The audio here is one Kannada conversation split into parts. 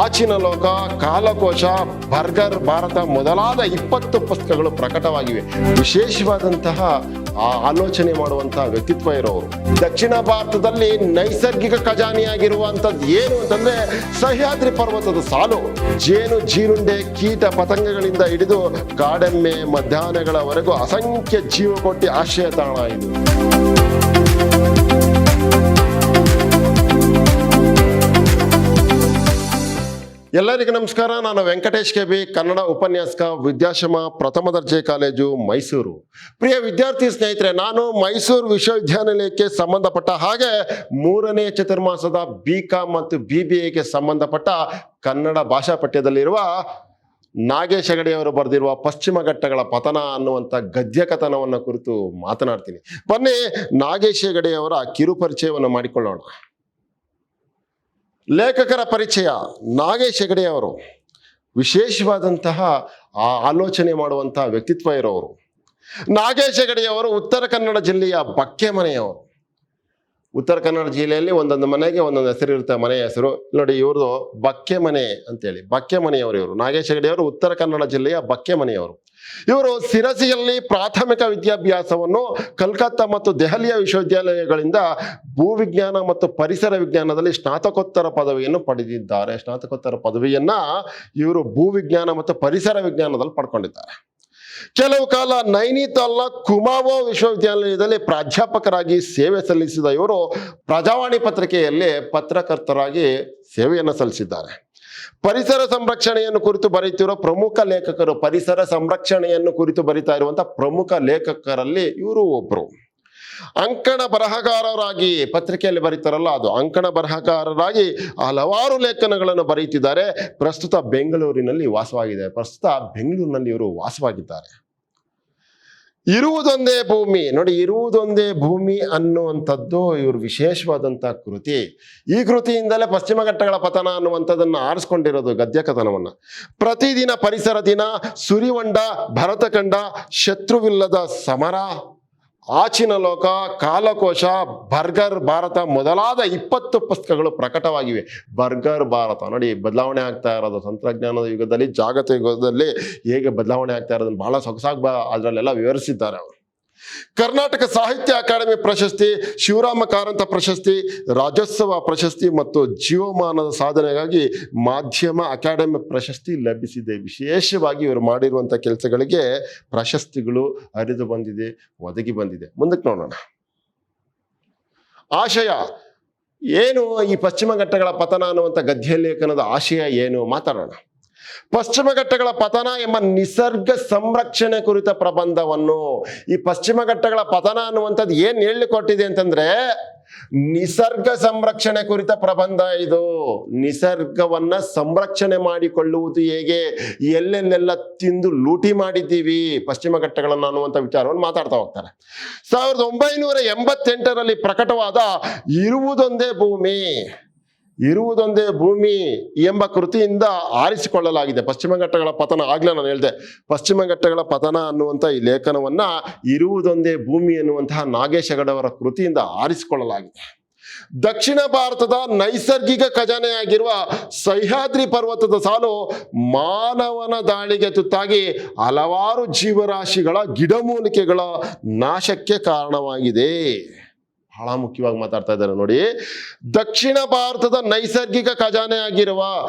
ಆಚಿನ ಲೋಕ, ಕಾಲಕೋಶ, ಬರ್ಗರ್ ಭಾರತ ಮೊದಲಾದ 20 ಪುಸ್ತಕಗಳು ಪ್ರಕಟವಾಗಿವೆ. ವಿಶೇಷವಾದಂತಹ ಆಲೋಚನೆ ಮಾಡುವಂತಹ ವ್ಯಕ್ತಿತ್ವ ಇರೋರು. ದಕ್ಷಿಣ ಭಾರತದಲ್ಲಿ ನೈಸರ್ಗಿಕ ಖಜಾನೆಯಾಗಿರುವಂಥದ್ದು ಏನು ಅಂತಂದ್ರೆ ಸಹ್ಯಾದ್ರಿ ಪರ್ವತದ ಸಾಲು. ಜೇನು, ಜೀರುಂಡೆ, ಕೀಟ ಪತಂಗಗಳಿಂದ ಹಿಡಿದು ಕಾಡೆಮ್ಮೆ, ಮಧ್ಯಾಹ್ನಗಳವರೆಗೂ ಅಸಂಖ್ಯ ಜೀವಕೋಟಿ ಆಶ್ರಯ ತಾಣ ಇದು. ಎಲ್ಲರಿಗೂ ನಮಸ್ಕಾರ. ನಾನು ವೆಂಕಟೇಶ್ ಕೆಬಿ, ಕನ್ನಡ ಉಪನ್ಯಾಸಕ, ವಿದ್ಯಾಶ್ರಮ ಪ್ರಥಮ ದರ್ಜೆ ಕಾಲೇಜು, ಮೈಸೂರು. ಪ್ರಿಯ ವಿದ್ಯಾರ್ಥಿ ಸ್ನೇಹಿತರೆ, ನಾನು ಮೈಸೂರು ವಿಶ್ವವಿದ್ಯಾನಿಲಯಕ್ಕೆ ಸಂಬಂಧಪಟ್ಟ ಹಾಗೆ 3ನೇ ಚತುರ್ಮಾಸದ BCom ಮತ್ತು BBAಗೆ ಸಂಬಂಧಪಟ್ಟ ಕನ್ನಡ ಭಾಷಾ ಪಠ್ಯದಲ್ಲಿರುವ ನಾಗೇಶ್ ಹೆಗಡೆಯವರು ಬರೆದಿರುವ ಪಶ್ಚಿಮ ಘಟ್ಟಗಳ ಪತನ ಅನ್ನುವಂಥ ಗದ್ಯ ಕಥನವನ್ನು ಕುರಿತು ಮಾತನಾಡ್ತೀನಿ. ಬನ್ನಿ ನಾಗೇಶ್ ಹೆಗಡೆಯವರ ಕಿರು ಪರಿಚಯವನ್ನು ಮಾಡಿಕೊಳ್ಳೋಣ. ಲೇಖಕರ ಪರಿಚಯ. ನಾಗೇಶ್ ಹೆಗಡೆಯವರು ವಿಶೇಷವಾದಂತಹ ಆಲೋಚನೆ ಮಾಡುವಂತಹ ವ್ಯಕ್ತಿತ್ವ ಇರೋರು. ನಾಗೇಶ್ ಹೆಗಡೆಯವರು ಉತ್ತರ ಕನ್ನಡ ಜಿಲ್ಲೆಯ ಬಕ್ಕೆ ಮನೆಯವರು. ಉತ್ತರ ಕನ್ನಡ ಜಿಲ್ಲೆಯಲ್ಲಿ ಒಂದೊಂದು ಮನೆಗೆ ಒಂದೊಂದು ಹೆಸರಿರುತ್ತೆ, ಮನೆಯ ಹೆಸರು. ನೋಡಿ, ಇವ್ರದ್ದು ಬಕ್ಕೆ ಮನೆ ಅಂತೇಳಿ, ಬಕ್ಕೆ ಮನೆಯವರು ಇವರು. ನಾಗೇಶ್ ಹೆಗಡೆಯವರು ಉತ್ತರ ಕನ್ನಡ ಜಿಲ್ಲೆಯ ಬಕ್ಕೆ ಮನೆಯವರು. ಇವರು ಸಿರಸಿಯಲ್ಲಿ ಪ್ರಾಥಮಿಕ ವಿದ್ಯಾಭ್ಯಾಸವನ್ನು ಕಲ್ಕತ್ತಾ ಮತ್ತು ದೆಹಲಿಯ ವಿಶ್ವವಿದ್ಯಾಲಯಗಳಿಂದ ಭೂವಿಜ್ಞಾನ ಮತ್ತು ಪರಿಸರ ವಿಜ್ಞಾನದಲ್ಲಿ ಸ್ನಾತಕೋತ್ತರ ಪದವಿಯನ್ನು ಪಡೆದಿದ್ದಾರೆ. ಸ್ನಾತಕೋತ್ತರ ಪದವಿಯನ್ನ ಇವರು ಭೂವಿಜ್ಞಾನ ಮತ್ತು ಪರಿಸರ ವಿಜ್ಞಾನದಲ್ಲಿ ಪಡ್ಕೊಂಡಿದ್ದಾರೆ. ಕೆಲವು ಕಾಲ ನೈನಿತಾಲ್ನ ಕುಮಾವೋ ವಿಶ್ವವಿದ್ಯಾಲಯದಲ್ಲಿ ಪ್ರಾಧ್ಯಾಪಕರಾಗಿ ಸೇವೆ ಸಲ್ಲಿಸಿದ ಇವರು ಪ್ರಜಾವಾಣಿ ಪತ್ರಿಕೆಯಲ್ಲಿ ಪತ್ರಕರ್ತರಾಗಿ ಸೇವೆಯನ್ನು ಸಲ್ಲಿಸಿದ್ದಾರೆ. ಪರಿಸರ ಸಂರಕ್ಷಣೆಯನ್ನು ಕುರಿತು ಬರೆಯುತ್ತಿರುವ ಪ್ರಮುಖ ಲೇಖಕರು, ಪರಿಸರ ಸಂರಕ್ಷಣೆಯನ್ನು ಕುರಿತು ಬರಿತಾ ಇರುವಂತಹ ಪ್ರಮುಖ ಲೇಖಕರಲ್ಲಿ ಇವರು ಒಬ್ಬರು. ಅಂಕಣ ಬರಹಗಾರರಾಗಿ, ಪತ್ರಿಕೆಯಲ್ಲಿ ಬರೀತಾರಲ್ಲ ಅದು, ಅಂಕಣ ಬರಹಗಾರರಾಗಿ ಹಲವಾರು ಲೇಖನಗಳನ್ನು ಬರೆಯುತ್ತಿದ್ದಾರೆ. ಪ್ರಸ್ತುತ ಬೆಂಗಳೂರಿನಲ್ಲಿ ಇವರು ವಾಸವಾಗಿದ್ದಾರೆ. ಇರುವುದೊಂದೇ ಭೂಮಿ. ನೋಡಿ, ಇರುವುದೊಂದೇ ಭೂಮಿ ಅನ್ನುವಂಥದ್ದು ಇವರು ವಿಶೇಷವಾದಂತಹ ಕೃತಿ. ಈ ಕೃತಿಯಿಂದಲೇ ಪಶ್ಚಿಮ ಘಟ್ಟಗಳ ಪತನ ಅನ್ನುವಂಥದ್ದನ್ನು ಆರಿಸ್ಕೊಂಡಿರೋದು ಗದ್ಯ ಕಥನವನ್ನ. ಪ್ರತಿದಿನ ಪರಿಸರ ದಿನ, ಸುರಿವಂಡ, ಭರತಖಂಡ, ಶತ್ರುವಿಲ್ಲದ ಸಮರ, ಆಚಿನ ಲೋಕ, ಕಾಲಕೋಶ, ಬರ್ಗರ್ ಭಾರತ ಮೊದಲಾದ 20 ಪುಸ್ತಕಗಳು ಪ್ರಕಟವಾಗಿವೆ. ಬರ್ಗರ್ ಭಾರತ ನೋಡಿ, ಬದಲಾವಣೆ ಆಗ್ತಾ ಇರೋದು ತಂತ್ರಜ್ಞಾನದ ಯುಗದಲ್ಲಿ, ಜಾಗತಿಕ ಯುಗದಲ್ಲಿ ಹೇಗೆ ಬದಲಾವಣೆ ಆಗ್ತಾ ಇರೋದನ್ನು ಬಹಳ ಸೊಗಸಾಗಿ ಅದರಲ್ಲೆಲ್ಲ ವಿವರಿಸಿದ್ದಾರೆ ಅವರು. ಕರ್ನಾಟಕ ಸಾಹಿತ್ಯ ಅಕಾಡೆಮಿ ಪ್ರಶಸ್ತಿ, ಶಿವರಾಮ ಕಾರಂತ ಪ್ರಶಸ್ತಿ, ರಾಜ್ಯೋತ್ಸವ ಪ್ರಶಸ್ತಿ ಮತ್ತು ಜೀವಮಾನದ ಸಾಧನೆಗಾಗಿ ಮಾಧ್ಯಮ ಅಕಾಡೆಮಿ ಪ್ರಶಸ್ತಿ ಲಭಿಸಿದೆ. ವಿಶೇಷವಾಗಿ ಇವರು ಮಾಡಿರುವಂಥ ಕೆಲಸಗಳಿಗೆ ಪ್ರಶಸ್ತಿಗಳು ಹರಿದು ಬಂದಿದೆ, ಒದಗಿ ಬಂದಿದೆ. ಮುಂದಕ್ಕೆ ನೋಡೋಣ. ಆಶಯ ಏನು? ಈ ಪಶ್ಚಿಮ ಘಟ್ಟಗಳ ಪತನ ಅನ್ನುವಂಥ ಗದ್ಯ ಲೇಖನದ ಆಶಯ ಏನು ಮಾತಾಡೋಣ. ಪಶ್ಚಿಮ ಘಟ್ಟಗಳ ಪತನ ಎಂಬ ನಿಸರ್ಗ ಸಂರಕ್ಷಣೆ ಕುರಿತ ಪ್ರಬಂಧವನ್ನು, ಈ ಪಶ್ಚಿಮ ಘಟ್ಟಗಳ ಪತನ ಅನ್ನುವಂಥದ್ದು ಏನ್ ಹೇಳಿಕೊಟ್ಟಿದೆ ಅಂತಂದ್ರೆ ನಿಸರ್ಗ ಸಂರಕ್ಷಣೆ ಕುರಿತ ಪ್ರಬಂಧ ಇದು. ನಿಸರ್ಗವನ್ನ ಸಂರಕ್ಷಣೆ ಮಾಡಿಕೊಳ್ಳುವುದು ಹೇಗೆ, ಎಲ್ಲೆಲ್ಲೆಲ್ಲ ತಿಂದು ಲೂಟಿ ಮಾಡಿದ್ದೀವಿ ಪಶ್ಚಿಮ ಘಟ್ಟಗಳನ್ನು ಅನ್ನುವಂಥ ವಿಚಾರವನ್ನು ಮಾತಾಡ್ತಾ ಹೋಗ್ತಾರೆ. 1988ರಲ್ಲಿ ಪ್ರಕಟವಾದ ಇರುವುದೊಂದೇ ಭೂಮಿ ಎಂಬ ಕೃತಿಯಿಂದ ಆರಿಸಿಕೊಳ್ಳಲಾಗಿದೆ ಪಶ್ಚಿಮ ಘಟ್ಟಗಳ ಪತನ. ಆಗ್ಲೇ ನಾನು ಹೇಳಿದೆ, ಪಶ್ಚಿಮ ಘಟ್ಟಗಳ ಪತನ ಅನ್ನುವಂಥ ಈ ಲೇಖನವನ್ನ ಇರುವುದೊಂದೇ ಭೂಮಿ ಎನ್ನುವಂತಹ ನಾಗೇಶ್ ಹೆಗಡೆಯವರ ಕೃತಿಯಿಂದ ಆರಿಸಿಕೊಳ್ಳಲಾಗಿದೆ. ದಕ್ಷಿಣ ಭಾರತದ ನೈಸರ್ಗಿಕ ಖಜಾನೆಯಾಗಿರುವ ಸಹ್ಯಾದ್ರಿ ಪರ್ವತದ ಸಾಲು ಮಾನವನ ದಾಳಿಗೆ ತುತ್ತಾಗಿ ಹಲವಾರು ಜೀವರಾಶಿಗಳ ಗಿಡಮೂಲಿಕೆಗಳ ನಾಶಕ್ಕೆ ಕಾರಣವಾಗಿದೆ. ಬಹಳ ಮುಖ್ಯವಾಗಿ ಮಾತಾಡ್ತಾ ಇದ್ದಾರೆ ನೋಡಿ. ದಕ್ಷಿಣ ಭಾರತದ ನೈಸರ್ಗಿಕ ಖಜಾನೆಯಾಗಿರುವ,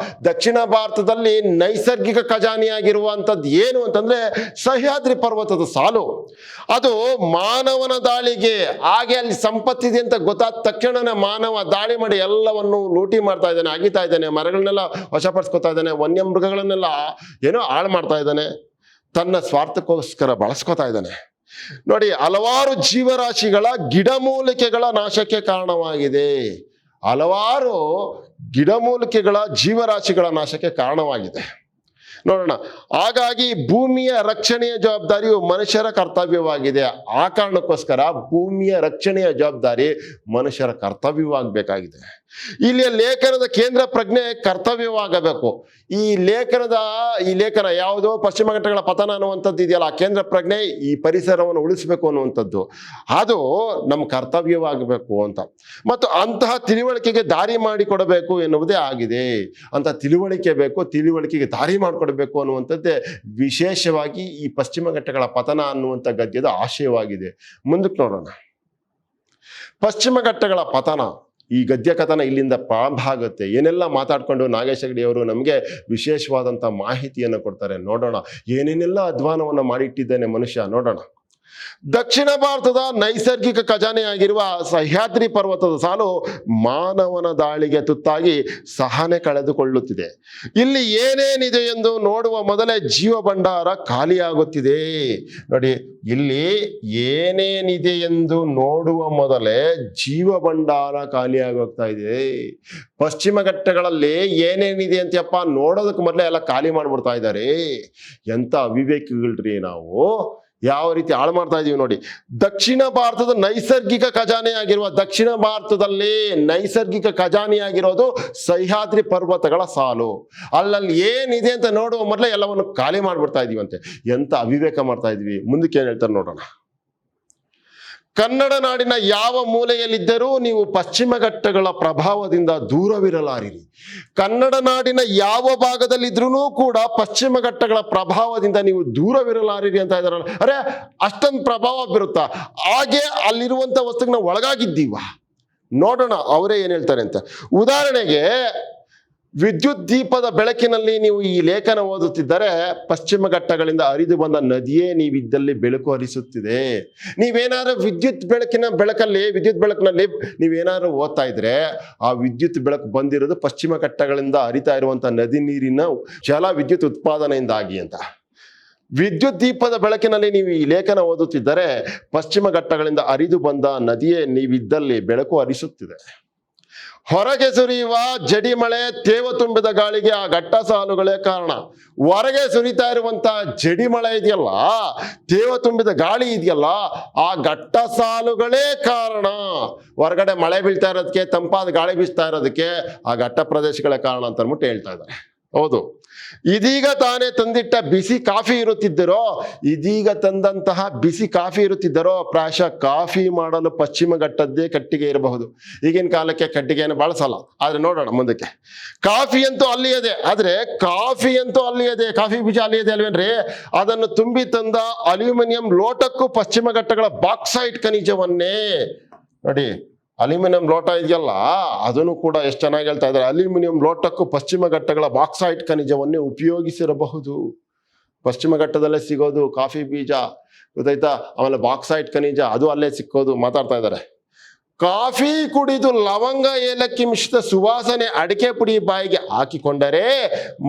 ದಕ್ಷಿಣ ಭಾರತದಲ್ಲಿ ನೈಸರ್ಗಿಕ ಖಜಾನೆಯಾಗಿರುವಂಥದ್ದು ಏನು ಅಂತಂದ್ರೆ ಸಹ್ಯಾದ್ರಿ ಪರ್ವತದ ಸಾಲು. ಅದು ಮಾನವನ ದಾಳಿಗೆ, ಹಾಗೆ ಅಲ್ಲಿ ಸಂಪತ್ತಿದೆ ಅಂತ ಗೊತ್ತಾದ ತಕ್ಷಣನೇ ಮಾನವ ದಾಳಿ ಮಾಡಿ ಎಲ್ಲವನ್ನು ಲೂಟಿ ಮಾಡ್ತಾ ಇದ್ದಾನೆ, ಅಗಿತಾ ಇದ್ದಾನೆ, ಮರಗಳನ್ನೆಲ್ಲ ವಶಪಡಿಸ್ಕೊತಾ ಇದ್ದಾನೆ, ವನ್ಯಮೃಗಗಳನ್ನೆಲ್ಲ ಏನೋ ಹಾಳು ಮಾಡ್ತಾ ಇದ್ದಾನೆ, ತನ್ನ ಸ್ವಾರ್ಥಕ್ಕೋಸ್ಕರ ಬಳಸ್ಕೊತಾ ಇದ್ದಾನೆ. ನೋಡಿ, ಹಲವಾರು ಜೀವರಾಶಿಗಳ ಗಿಡಮೂಲಿಕೆಗಳ ನಾಶಕ್ಕೆ ಕಾರಣವಾಗಿದೆ. ಹಲವಾರು ಗಿಡಮೂಲಿಕೆಗಳ ಜೀವರಾಶಿಗಳ ನಾಶಕ್ಕೆ ಕಾರಣವಾಗಿದೆ. ನೋಡೋಣ. ಹಾಗಾಗಿ ಭೂಮಿಯ ರಕ್ಷಣೆಯ ಜವಾಬ್ದಾರಿಯು ಮನುಷ್ಯರ ಕರ್ತವ್ಯವಾಗಿದೆ. ಆ ಕಾರಣಕ್ಕೋಸ್ಕರ ಭೂಮಿಯ ರಕ್ಷಣೆಯ ಜವಾಬ್ದಾರಿ ಮನುಷ್ಯರ ಕರ್ತವ್ಯವಾಗಬೇಕಾಗಿದೆ. ಇಲ್ಲಿಯ ಲೇಖನದ ಕೇಂದ್ರ ಪ್ರಜ್ಞೆ ಕರ್ತವ್ಯವಾಗಬೇಕು. ಈ ಲೇಖನ ಯಾವುದೋ ಪಶ್ಚಿಮ ಘಟ್ಟಗಳ ಪತನ ಅನ್ನುವಂಥದ್ದು ಇದೆಯಲ್ಲ, ಆ ಕೇಂದ್ರ ಪ್ರಜ್ಞೆ ಈ ಪರಿಸರವನ್ನು ಉಳಿಸಬೇಕು ಅನ್ನುವಂಥದ್ದು ಅದು ನಮ್ಮ ಕರ್ತವ್ಯವಾಗಬೇಕು ಅಂತ. ಮತ್ತು ಅಂತಹ ತಿಳುವಳಿಕೆಗೆ ದಾರಿ ಮಾಡಿಕೊಡಬೇಕು ಎನ್ನುವುದೇ ಆಗಿದೆ. ಅಂತ ತಿಳುವಳಿಕೆ ಬೇಕು, ತಿಳುವಳಿಕೆಗೆ ದಾರಿ ಮಾಡಿಕೊಡಬೇಕು ಅನ್ನುವಂಥದ್ದೇ ವಿಶೇಷವಾಗಿ ಈ ಪಶ್ಚಿಮ ಘಟ್ಟಗಳ ಪತನ ಅನ್ನುವಂಥ ಗದ್ಯದ ಆಶಯವಾಗಿದೆ. ಮುಂದಕ್ಕೆ ನೋಡೋಣ. ಪಶ್ಚಿಮ ಘಟ್ಟಗಳ ಪತನ, ಈ ಗದ್ಯ ಕಥನ ಇಲ್ಲಿಂದ ಪ್ರಾರಂಭ ಆಗುತ್ತೆ. ಏನೆಲ್ಲ ಮಾತಾಡ್ಕೊಂಡು ನಾಗೇಶ್ ಹೆಗಡೆ ಅವರು ನಮಗೆ ವಿಶೇಷವಾದಂಥ ಮಾಹಿತಿಯನ್ನು ಕೊಡ್ತಾರೆ. ನೋಡೋಣ ಏನೇನೆಲ್ಲ ಅಧ್ವಾನವನ್ನು ಮಾಡಿಟ್ಟಿದ್ದಾನೆ ಮನುಷ್ಯ. ನೋಡೋಣ. ದಕ್ಷಿಣ ಭಾರತದ ನೈಸರ್ಗಿಕ ಖಜಾನೆಯಾಗಿರುವ ಸಹ್ಯಾದ್ರಿ ಪರ್ವತದ ಸಾಲು ಮಾನವನ ದಾಳಿಗೆ ತುತ್ತಾಗಿ ಸಹನೆ ಕಳೆದುಕೊಳ್ಳುತ್ತಿದೆ. ಇಲ್ಲಿ ಏನೇನಿದೆ ಎಂದು ನೋಡುವ ಮೊದಲೇ ಜೀವ ಭಂಡಾರ ಖಾಲಿಯಾಗುತ್ತಿದೆ. ನೋಡಿ, ಇಲ್ಲಿ ಏನೇನಿದೆ ಎಂದು ನೋಡುವ ಮೊದಲೇ ಜೀವ ಭಂಡಾರ ಖಾಲಿಯಾಗೋಗ್ತಾ ಇದೆ. ಪಶ್ಚಿಮ ಘಟ್ಟಗಳಲ್ಲಿ ಏನೇನಿದೆ ಅಂತ್ಯಪ್ಪ ನೋಡೋದಕ್ಕೆ ಮೊದಲೇ ಎಲ್ಲ ಖಾಲಿ ಮಾಡ್ಬಿಡ್ತಾ ಇದ್ದಾರೆ. ಎಂತ ಅವಿವೇಕಿಗಳ್ರಿ ನಾವು, ಯಾವ ರೀತಿ ಹಾಳು ಮಾಡ್ತಾ ಇದೀವಿ ನೋಡಿ. ದಕ್ಷಿಣ ಭಾರತದ ನೈಸರ್ಗಿಕ ಖಜಾನೆಯಾಗಿರುವ, ದಕ್ಷಿಣ ಭಾರತದಲ್ಲಿ ನೈಸರ್ಗಿಕ ಖಜಾನೆಯಾಗಿರೋದು ಸಹ್ಯಾದ್ರಿ ಪರ್ವತಗಳ ಸಾಲು. ಅಲ್ಲಲ್ಲಿ ಏನಿದೆ ಅಂತ ನೋಡುವ ಮೊದಲೇ ಎಲ್ಲವನ್ನು ಖಾಲಿ ಮಾಡ್ಬಿಡ್ತಾ ಇದೀವಂತೆ. ಎಂತ ಅವಿವೇಕ ಮಾಡ್ತಾ ಇದೀವಿ. ಮುಂದಕ್ಕೆ ಏನ್ ಹೇಳ್ತಾರೆ ನೋಡೋಣ. ಕನ್ನಡ ನಾಡಿನ ಯಾವ ಮೂಲೆಯಲ್ಲಿದ್ದರೂ ನೀವು ಪಶ್ಚಿಮ ಘಟ್ಟಗಳ ಪ್ರಭಾವದಿಂದ ದೂರವಿರಲಾರಿರಿ. ಕನ್ನಡ ನಾಡಿನ ಯಾವ ಭಾಗದಲ್ಲಿದ್ರೂ ಕೂಡ ಪಶ್ಚಿಮ ಘಟ್ಟಗಳ ಪ್ರಭಾವದಿಂದ ನೀವು ದೂರವಿರಲಾರಿರಿ ಅಂತ ಇದಾರಲ್ಲ. ಅರೆ, ಅಷ್ಟೊಂದು ಪ್ರಭಾವ ಬೀರುತ್ತಾ? ಹಾಗೆ ಅಲ್ಲಿರುವಂತ ವಸ್ತುಗೆ ನಾವು ಒಳಗಾಗಿದ್ದೀವ? ನೋಡೋಣ ಅವರೇ ಏನ್ ಹೇಳ್ತಾರೆ ಅಂತ. ಉದಾಹರಣೆಗೆ, ವಿದ್ಯುತ್ ದೀಪದ ಬೆಳಕಿನಲ್ಲಿ ನೀವು ಈ ಲೇಖನ ಓದುತ್ತಿದ್ದರೆ ಪಶ್ಚಿಮ ಘಟ್ಟಗಳಿಂದ ಹರಿದು ಬಂದ ನದಿಯೇ ನೀವಿದ್ದಲ್ಲಿ ಬೆಳಕು ಹರಿಸುತ್ತಿದೆ. ನೀವೇನಾದ್ರೂ ವಿದ್ಯುತ್ ಬೆಳಕಿನಲ್ಲಿ ನೀವೇನಾದ್ರೂ ಓದ್ತಾ ಇದ್ರೆ ಆ ವಿದ್ಯುತ್ ಬೆಳಕು ಬಂದಿರೋದು ಪಶ್ಚಿಮ ಘಟ್ಟಗಳಿಂದ ಹರಿತಾ ಇರುವಂತ ನದಿ ನೀರಿನ ಜಲ ವಿದ್ಯುತ್ ಉತ್ಪಾದನೆಯಿಂದಾಗಿ ಅಂತ. ವಿದ್ಯುತ್ ದೀಪದ ಬೆಳಕಿನಲ್ಲಿ ನೀವು ಈ ಲೇಖನ ಓದುತ್ತಿದ್ದರೆ ಪಶ್ಚಿಮ ಘಟ್ಟಗಳಿಂದ ಹರಿದು ಬಂದ ನದಿಯೇ ನೀವಿದ್ದಲ್ಲಿ ಬೆಳಕು ಹರಿಸುತ್ತಿದೆ. ಹೊರಗೆ ಸುರಿಯುವ ಜಡಿ ಮಳೆ, ತೇವ ತುಂಬಿದ ಗಾಳಿಗೆ ಆ ಘಟ್ಟ ಸಾಲುಗಳೇ ಕಾರಣ. ಹೊರಗೆ ಸುರಿತಾ ಇರುವಂತ ಜಡಿ ಮಳೆ ಇದೆಯಲ್ಲ, ತೇವ ತುಂಬಿದ ಗಾಳಿ ಇದೆಯಲ್ಲ, ಆ ಘಟ್ಟ ಸಾಲುಗಳೇ ಕಾರಣ. ಹೊರಗಡೆ ಮಳೆ ಬೀಳ್ತಾ ಇರೋದಕ್ಕೆ, ತಂಪಾದ ಗಾಳಿ ಬೀಸ್ತಾ ಇರೋದಕ್ಕೆ ಆ ಘಟ್ಟ ಪ್ರದೇಶಗಳೇ ಕಾರಣ ಅಂತ ಅಂದ್ಬಿಟ್ಟು ಹೇಳ್ತಾ ಇದ್ದಾರೆ. ಹೌದು. ಇದೀಗ ತಾನೇ ತಂದಿಟ್ಟ ಬಿಸಿ ಕಾಫಿ ಇರುತ್ತಿದ್ದರೋ, ಇದೀಗ ತಂದಂತಹ ಬಿಸಿ ಕಾಫಿ ಇರುತ್ತಿದ್ದರೋ ಪ್ರಾಯಶಃ ಕಾಫಿ ಮಾಡಲು ಪಶ್ಚಿಮ ಘಟ್ಟದ್ದೇ ಕಟ್ಟಿಗೆ ಇರಬಹುದು. ಈಗಿನ ಕಾಲಕ್ಕೆ ಕಟ್ಟಿಗೆಯನ್ನು ಬಳಸಲ್ಲ. ಆದ್ರೆ ನೋಡೋಣ ಮುಂದಕ್ಕೆ. ಕಾಫಿ ಅಂತೂ ಅಲ್ಲಿಯದೆ, ಕಾಫಿ ಬೀಜ ಅಲ್ಲಿಯದೆ ಅಲ್ವೇನ್ರಿ? ಅದನ್ನು ತುಂಬಿ ತಂದ ಅಲ್ಯೂಮಿನಿಯಂ ಲೋಟಕ್ಕೂ ಪಶ್ಚಿಮ ಘಟ್ಟಗಳ ಬಾಕ್ಸೈಟ್ ಖನಿಜವನ್ನೇ ನೋಡಿ. ಅಲ್ಯೂಮಿನಿಯಂ ಲೋಟ ಇದೆಯಲ್ಲ, ಅದನ್ನು ಕೂಡ ಎಷ್ಟು ಚೆನ್ನಾಗಿ ಹೇಳ್ತಾ ಇದ್ದಾರೆ. ಅಲ್ಯೂಮಿನಿಯಂ ಲೋಟಕ್ಕೂ ಪಶ್ಚಿಮ ಘಟ್ಟಗಳ ಬಾಕ್ಸೈಟ್ ಖನಿಜವನ್ನೇ ಉಪಯೋಗಿಸಿರಬಹುದು. ಪಶ್ಚಿಮ ಘಟ್ಟದಲ್ಲೇ ಸಿಗೋದು ಕಾಫಿ ಬೀಜ, ಗೊತ್ತಾಯ್ತಾ? ಆಮೇಲೆ ಬಾಕ್ಸೈಟ್ ಖನಿಜ ಅದು ಅಲ್ಲೇ ಸಿಕ್ಕೋದು ಮಾತಾಡ್ತಾ ಇದ್ದಾರೆ. ಕಾಫಿ ಕುಡಿದು ಲವಂಗ ಏಲಕ್ಕಿ ಮಿಶ್ರಿತ ಸುವಾಸನೆ ಅಡಿಕೆ ಪುಡಿ ಬಾಯಿಗೆ ಹಾಕಿಕೊಂಡರೆ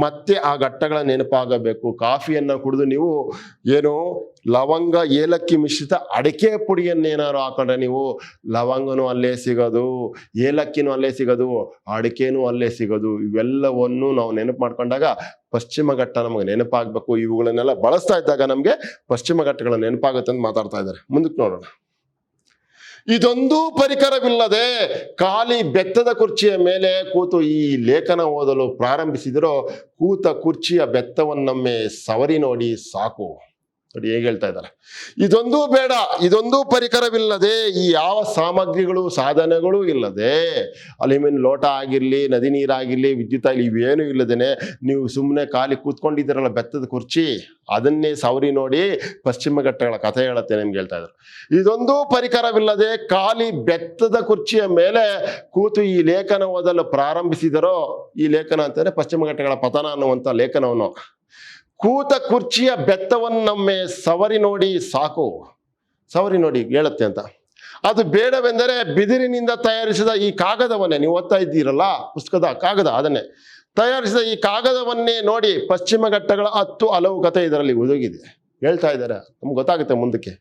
ಮತ್ತೆ ಆ ಘಟ್ಟಗಳ ನೆನಪಾಗಬೇಕು. ಕಾಫಿಯನ್ನ ಕುಡಿದು ನೀವು ಏನು ಲವಂಗ ಏಲಕ್ಕಿ ಮಿಶ್ರಿತ ಅಡಿಕೆ ಪುಡಿಯನ್ನೇನಾದ್ರು ಹಾಕೊಂಡ್ರೆ ನೀವು ಲವಂಗನೂ ಅಲ್ಲೇ ಸಿಗೋದು, ಏಲಕ್ಕಿನೂ ಅಲ್ಲೇ ಸಿಗೋದು, ಅಡಿಕೆನೂ ಅಲ್ಲೇ ಸಿಗೋದು. ಇವೆಲ್ಲವನ್ನು ನಾವು ನೆನಪು ಮಾಡ್ಕೊಂಡಾಗ ಪಶ್ಚಿಮ ಘಟ್ಟ ನಮಗೆ ನೆನಪಾಗಬೇಕು. ಇವುಗಳನ್ನೆಲ್ಲ ಬಳಸ್ತಾ ಇದ್ದಾಗ ನಮಗೆ ಪಶ್ಚಿಮ ಘಟ್ಟಗಳ ನೆನಪಾಗುತ್ತೆ ಅಂತ ಮಾತಾಡ್ತಾ ಇದ್ದಾರೆ. ಮುಂದಕ್ಕೆ ನೋಡೋಣ. ಇದೊಂದೂ ಪರಿಕರವಿಲ್ಲದೆ ಖಾಲಿ ಬೆತ್ತದ ಕುರ್ಚಿಯ ಮೇಲೆ ಕೂತು ಈ ಲೇಖನ ಓದಲು ಪ್ರಾರಂಭಿಸಿದರೋ ಕೂತ ಕುರ್ಚಿಯ ಬೆತ್ತವನ್ನೊಮ್ಮೆ ಸವರಿ ನೋಡಿ ಸಾಕು. ನೋಡಿ ಹೇಗೆ ಹೇಳ್ತಾ ಇದ್ದಾರೆ. ಇದೊಂದೂ ಬೇಡ, ಇದೊಂದೂ ಪರಿಕರವಿಲ್ಲದೆ, ಈ ಯಾವ ಸಾಮಗ್ರಿಗಳು ಸಾಧನಗಳು ಇಲ್ಲದೆ, ಅಲ್ಯೂಮಿನಿಯಂ ಲೋಟ ಆಗಿರ್ಲಿ, ನದಿ ನೀರಾಗಿರ್ಲಿ, ವಿದ್ಯುತ್ ಆಗಲಿ, ಇವೇನು ಇಲ್ಲದೇನೆ ನೀವು ಸುಮ್ಮನೆ ಖಾಲಿ ಕೂತ್ಕೊಂಡಿದ್ದೀರಲ್ಲ ಬೆತ್ತದ ಕುರ್ಚಿ, ಅದನ್ನೇ ಸವರಿ ನೋಡಿ ಪಶ್ಚಿಮ ಘಟ್ಟಗಳ ಕಥೆ ಹೇಳುತ್ತೆ ನಿಮ್ಗೆ ಹೇಳ್ತಾ ಇದ್ರು. ಇದೊಂದೂ ಪರಿಕರವಿಲ್ಲದೆ ಖಾಲಿ ಬೆತ್ತದ ಕುರ್ಚಿಯ ಮೇಲೆ ಕೂತು ಈ ಲೇಖನ ಓದಲು ಪ್ರಾರಂಭಿಸಿದರೋ, ಈ ಲೇಖನ ಅಂತಂದ್ರೆ ಪಶ್ಚಿಮ ಘಟ್ಟಗಳ ಪತನ ಅನ್ನುವಂಥ ಲೇಖನವನ್ನು, ಕೂತ ಕುರ್ಚಿಯ ಬೆತ್ತವನ್ನೊಮ್ಮೆ ಸವರಿ ನೋಡಿ ಸಾಕು. ಸವರಿ ನೋಡಿ ಹೇಳುತ್ತೆ ಅಂತ. ಅದು ಬೇಡವೆಂದರೆ ಬಿದಿರಿನಿಂದ ತಯಾರಿಸಿದ ಈ ಕಾಗದವನ್ನೇ, ನೀವು ಓದ್ತಾ ಇದ್ದೀರಲ್ಲ ಪುಸ್ತಕದ ಕಾಗದ, ಅದನ್ನೇ ತಯಾರಿಸಿದ ಈ ಕಾಗದವನ್ನೇ ನೋಡಿ. ಪಶ್ಚಿಮ ಘಟ್ಟಗಳ 10 ಹಲವು ಕಥೆ ಇದರಲ್ಲಿ ಒದಗಿದೆ ಹೇಳ್ತಾ ಇದ್ದಾರೆ. ನಮ್ಗೆ ಗೊತ್ತಾಗುತ್ತೆ ಮುಂದಕ್ಕೆ.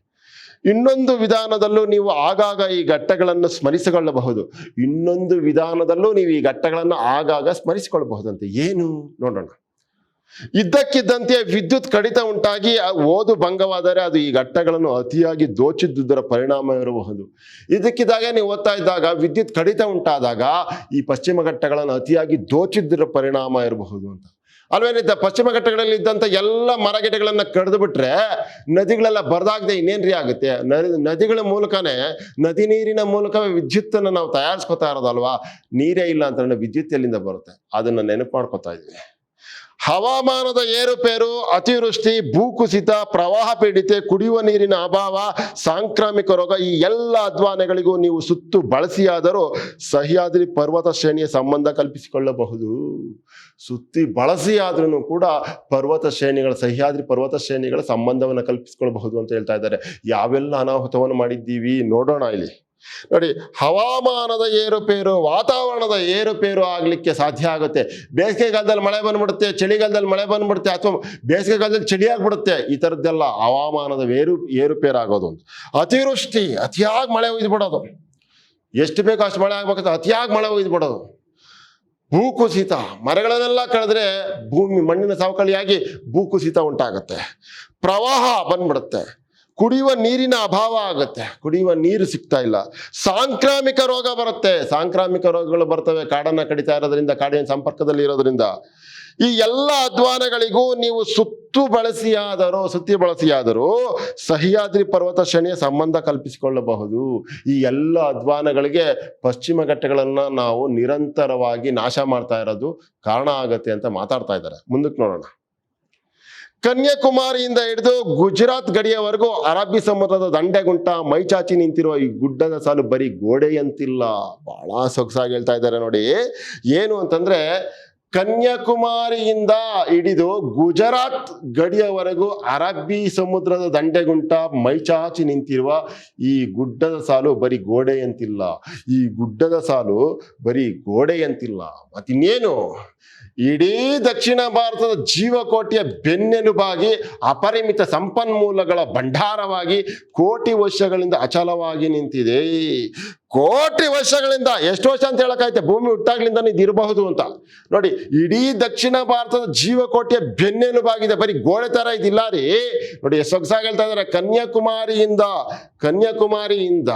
ಇನ್ನೊಂದು ವಿಧಾನದಲ್ಲೂ ನೀವು ಆಗಾಗ ಈ ಘಟ್ಟಗಳನ್ನು ಸ್ಮರಿಸಿಕೊಳ್ಳಬಹುದು. ಇನ್ನೊಂದು ವಿಧಾನದಲ್ಲೂ ನೀವು ಈ ಘಟ್ಟಗಳನ್ನು ಆಗಾಗ ಸ್ಮರಿಸಿಕೊಳ್ಳಬಹುದಂತೆ. ಏನು ನೋಡೋಣ. ಇದ್ದಕ್ಕಿದ್ದಂತೆ ವಿದ್ಯುತ್ ಕಡಿತ ಉಂಟಾಗಿ ಓದು ಭಂಗವಾದರೆ ಅದು ಈ ಘಟ್ಟಗಳನ್ನು ಅತಿಯಾಗಿ ದೋಚಿದ್ದುದರ ಪರಿಣಾಮ ಇರಬಹುದು. ಇದಕ್ಕಿದ್ದಾಗೆ ನೀವು ಓದ್ತಾ ಇದ್ದಾಗ ವಿದ್ಯುತ್ ಕಡಿತ ಉಂಟಾದಾಗ ಈ ಪಶ್ಚಿಮ ಘಟ್ಟಗಳನ್ನು ಅತಿಯಾಗಿ ದೋಚಿದ್ದರ ಪರಿಣಾಮ ಇರಬಹುದು ಅಂತ. ಅಲ್ವೇನಿದ್ದ ಪಶ್ಚಿಮ ಘಟ್ಟಗಳಲ್ಲಿ ಇದ್ದಂಥ ಎಲ್ಲ ಮರಗಿಡಗಳನ್ನ ಕಡಿದು ಬಿಟ್ರೆ ನದಿಗಳೆಲ್ಲ ಬರದಾಗದೆ ಇನ್ನೇನ್ರಿ ಆಗುತ್ತೆ. ನದಿಗಳ ಮೂಲಕನೇ, ನದಿ ನೀರಿನ ಮೂಲಕವೇ ವಿದ್ಯುತ್ತನ್ನು ನಾವು ತಯಾರಿಸ್ಕೊತಾ ಇರೋದಲ್ವಾ. ನೀರೇ ಇಲ್ಲ ಅಂತಂದ್ರೆ ವಿದ್ಯುತ್ ಎಲ್ಲಿಂದ ಬರುತ್ತೆ? ಅದನ್ನ ನೆನಪು ಮಾಡ್ಕೊತಾ ಇದ್ವಿ. ಹವಾಮಾನದ ಏರುಪೇರು, ಅತಿವೃಷ್ಟಿ, ಭೂಕುಸಿತ, ಪ್ರವಾಹ ಪೀಡಿತೆ, ಕುಡಿಯುವ ನೀರಿನ ಅಭಾವ, ಸಾಂಕ್ರಾಮಿಕ ರೋಗ, ಈ ಎಲ್ಲ ಅಧ್ವಾನಗಳಿಗೂ ನೀವು ಸುತ್ತು ಬಳಸಿಯಾದರೂ ಸಹ್ಯಾದ್ರಿ ಪರ್ವತ ಶ್ರೇಣಿಯ ಸಂಬಂಧ ಕಲ್ಪಿಸಿಕೊಳ್ಳಬಹುದು. ಸುತ್ತಿ ಬಳಸಿಯಾದ್ರೂ ಕೂಡ ಸಹ್ಯಾದ್ರಿ ಪರ್ವತ ಶ್ರೇಣಿಗಳ ಸಂಬಂಧವನ್ನು ಕಲ್ಪಿಸಿಕೊಳ್ಳಬಹುದು ಅಂತ ಹೇಳ್ತಾ ಇದ್ದಾರೆ. ಯಾವೆಲ್ಲ ಅನಾಹುತವನ್ನು ಮಾಡಿದ್ದೀವಿ ನೋಡೋಣ ಇಲ್ಲಿ. ನೋಡಿ, ಹವಾಮಾನದ ಏರುಪೇರು, ವಾತಾವರಣದ ಏರುಪೇರು ಆಗ್ಲಿಕ್ಕೆ ಸಾಧ್ಯ ಆಗುತ್ತೆ. ಬೇಸಿಗೆಗಾಲದಲ್ಲಿ ಮಳೆ ಬಂದ್ಬಿಡುತ್ತೆ, ಚಳಿಗಾಲದಲ್ಲಿ ಮಳೆ ಬಂದ್ಬಿಡುತ್ತೆ, ಅಥವಾ ಬೇಸಿಗೆಗಾಲದಲ್ಲಿ ಚಳಿ ಆಗ್ಬಿಡುತ್ತೆ. ಈ ಥರದ್ದೆಲ್ಲ ಹವಾಮಾನದ ಏರುಪೇರು ಆಗೋದು. ಅತಿವೃಷ್ಟಿ, ಅತಿಯಾಗಿ ಮಳೆ ಒಯ್ದುಬಿಡೋದು, ಎಷ್ಟು ಬೇಕೋ ಅಷ್ಟು ಮಳೆ ಆಗ್ಬೇಕಂತ ಅತಿಯಾಗಿ ಮಳೆ ಒಯ್ದುಬಿಡೋದು. ಭೂಕುಸಿತ, ಮರಗಳನ್ನೆಲ್ಲ ಕಳೆದ್ರೆ ಮಣ್ಣಿನ ಸವಕಳಿಯಾಗಿ ಭೂಕುಸಿತ ಉಂಟಾಗುತ್ತೆ. ಪ್ರವಾಹ ಬಂದ್ಬಿಡುತ್ತೆ. ಕುಡಿಯುವ ನೀರಿನ ಅಭಾವ ಆಗುತ್ತೆ, ಕುಡಿಯುವ ನೀರು ಸಿಗ್ತಾ ಇಲ್ಲ. ಸಾಂಕ್ರಾಮಿಕ ರೋಗ ಬರುತ್ತೆ, ಸಾಂಕ್ರಾಮಿಕ ರೋಗಗಳು ಬರ್ತವೆ ಕಾಡನ್ನ ಕಡಿತಾ ಇರೋದ್ರಿಂದ, ಕಾಡಿನ ಸಂಪರ್ಕದಲ್ಲಿ ಇರೋದ್ರಿಂದ. ಈ ಎಲ್ಲ ಅಧ್ವಾನಗಳಿಗೂ ನೀವು ಸುತ್ತಿ ಬಳಸಿಯಾದರೂ ಸಹ್ಯಾದ್ರಿ ಪರ್ವತ ಶ್ರೇಣಿಯ ಸಂಬಂಧ ಕಲ್ಪಿಸಿಕೊಳ್ಳಬಹುದು. ಈ ಎಲ್ಲ ಅಧ್ವಾನಗಳಿಗೆ ಪಶ್ಚಿಮ ಘಟ್ಟಗಳನ್ನ ನಾವು ನಿರಂತರವಾಗಿ ನಾಶ ಮಾಡ್ತಾ ಇರೋದು ಕಾರಣ ಆಗತ್ತೆ ಅಂತ ಮಾತಾಡ್ತಾ ಇದ್ದಾರೆ. ಮುಂದಕ್ಕೆ ನೋಡೋಣ. ಕನ್ಯಾಕುಮಾರಿಯಿಂದ ಹಿಡಿದು ಗುಜರಾತ್ ಗಡಿಯವರೆಗೂ ಅರಬ್ಬಿ ಸಮುದ್ರದ ದಂಡೆಗುಂಟ ಮೈಚಾಚಿ ನಿಂತಿರುವ ಈ ಗುಡ್ಡದ ಸಾಲು ಬರೀ ಗೋಡೆಯಂತಿಲ್ಲ. ಬಹಳ ಸೊಗಸಾಗಿ ಹೇಳ್ತಾ ಇದ್ದಾರೆ ನೋಡಿ. ಏನು ಅಂತಂದ್ರೆ, ಕನ್ಯಾಕುಮಾರಿಯಿಂದ ಹಿಡಿದು ಗುಜರಾತ್ ಗಡಿಯವರೆಗೂ ಅರಬ್ಬಿ ಸಮುದ್ರದ ದಂಡೆಗುಂಟ ಮೈಚಾಚಿ ನಿಂತಿರುವ ಈ ಗುಡ್ಡದ ಸಾಲು ಬರೀ ಗೋಡೆಯಂತಿಲ್ಲ. ಈ ಗುಡ್ಡದ ಸಾಲು ಬರೀ ಗೋಡೆಯಂತಿಲ್ಲ, ಮತ್ತಿನ್ನೇನು, ಇಡೀ ದಕ್ಷಿಣ ಭಾರತದ ಜೀವಕೋಟಿಯ ಬೆನ್ನೆಲುಬಾಗಿ, ಅಪರಿಮಿತ ಸಂಪನ್ಮೂಲಗಳ ಭಂಡಾರವಾಗಿ, ಕೋಟಿ ವರ್ಷಗಳಿಂದ ಅಚಲವಾಗಿ ನಿಂತಿದೆ. ಕೋಟಿ ವರ್ಷಗಳಿಂದ, ಎಷ್ಟು ವರ್ಷ ಅಂತ ಹೇಳಕ್ಕಾಯ್ತೆ, ಭೂಮಿ ಹುಟ್ಟಾಗ್ಲಿಂದ ಇದು ಇರಬಹುದು ಅಂತ. ನೋಡಿ, ಇಡೀ ದಕ್ಷಿಣ ಭಾರತದ ಜೀವಕೋಟಿಯ ಬೆನ್ನೆಲುಬಾಗಿದೆ, ಬರೀ ಗೋಡೆ ತರ ಇದಿಲ್ಲ ರೀ. ನೋಡಿ ಎಷ್ಟು ಸೊಗಸಾಗಿ ಹೇಳ್ತಾ ಇದ್ದಾರೆ. ಕನ್ಯಾಕುಮಾರಿಯಿಂದ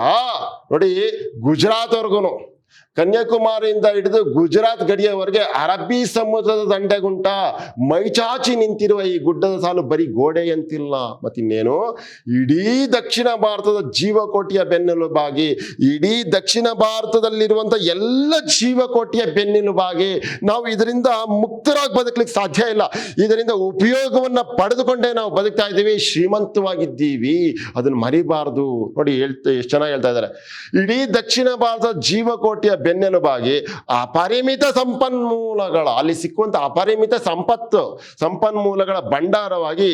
ನೋಡಿ ಗುಜರಾತ್ವರೆಗೂ, ಕನ್ಯಾಕುಮಾರಿಯಿಂದ ಹಿಡಿದು ಗುಜರಾತ್ ಗಡಿಯವರೆಗೆ ಅರಬ್ಬಿ ಸಮುದ್ರದ ದಂಡೆಗುಂಟ ಮೈಚಾಚಿ ನಿಂತಿರುವ ಈ ಗುಡ್ಡದ ಸಾಲು ಬರೀ ಗೋಡೆಯಂತಿಲ್ಲ, ಮತ್ತಿನ್ನೇನು, ಇಡೀ ದಕ್ಷಿಣ ಭಾರತದ ಜೀವಕೋಟಿಯ ಬೆನ್ನೆಲುಬಾಗಿ, ಇಡೀ ದಕ್ಷಿಣ ಭಾರತದಲ್ಲಿರುವಂಥ ಎಲ್ಲ ಜೀವಕೋಟಿಯ ಬೆನ್ನೆಲುಬಾಗಿ, ನಾವು ಇದರಿಂದ ಮುಕ್ತರಾಗಿ ಬದುಕಲಿಕ್ಕೆ ಸಾಧ್ಯ ಇಲ್ಲ. ಇದರಿಂದ ಉಪಯೋಗವನ್ನ ಪಡೆದುಕೊಂಡೇ ನಾವು ಬದುಕ್ತಾ ಇದ್ದೀವಿ, ಶ್ರೀಮಂತವಾಗಿದ್ದೀವಿ, ಅದನ್ನು ಮರಿಬಾರದು. ನೋಡಿ ಎಷ್ಟು ಚೆನ್ನಾಗಿ ಹೇಳ್ತಾ ಇದ್ದಾರೆ. ಇಡೀ ದಕ್ಷಿಣ ಭಾರತದ ಜೀವಕೋಟಿಯ ಬೆನ್ನೆಲುಬಾಗಿ, ಅಪರಿಮಿತ ಸಂಪನ್ಮೂಲಗಳ, ಅಲ್ಲಿ ಸಿಕ್ಕುವಂತ ಅಪರಿಮಿತ ಸಂಪನ್ಮೂಲಗಳ ಭಂಡಾರವಾಗಿ